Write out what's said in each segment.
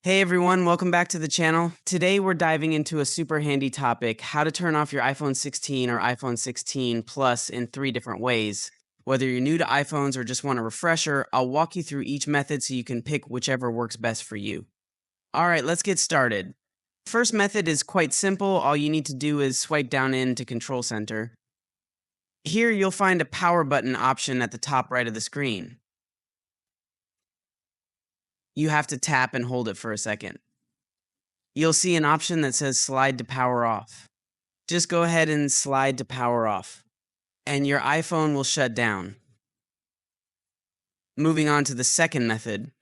Hey everyone, welcome back to the channel. Today we're diving into a super handy topic, how to turn off your iPhone 16 or iPhone 16 Plus in 3 different ways. Whether you're new to iPhones or just want a refresher, I'll walk you through each method so you can pick whichever works best for you. Alright, let's get started. First method is quite simple. All you need to do is swipe down into Control Center. Here you'll find a power button option at the top right of the screen. You have to tap and hold it for a second. You'll see an option that says slide to power off. Just go ahead and slide to power off, and your iPhone will shut down. Moving on to the second method.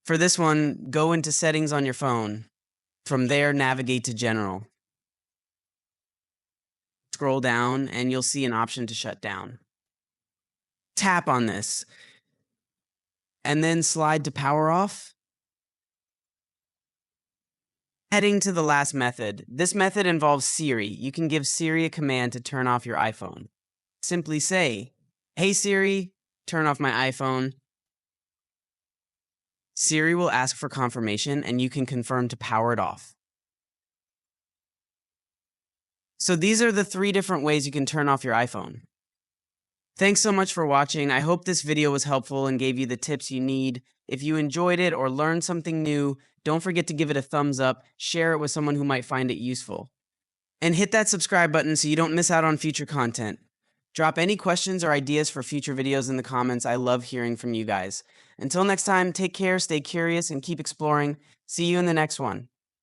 For this one, go into settings on your phone. From there, navigate to general. Scroll down and you'll see an option to shut down. Tap on this, and then slide to power off. Heading to the last method. This method involves Siri. You can give Siri a command to turn off your iPhone. Simply say, "Hey Siri, turn off my iPhone." Siri will ask for confirmation and you can confirm to power it off. So these are the 3 different ways you can turn off your iPhone. Thanks so much for watching. I hope this video was helpful and gave you the tips you need. If you enjoyed it or learned something new, don't forget to give it a thumbs up, share it with someone who might find it useful. And hit that subscribe button so you don't miss out on future content. Drop any questions or ideas for future videos in the comments. I love hearing from you guys. Until next time, take care, stay curious, and keep exploring. See you in the next one.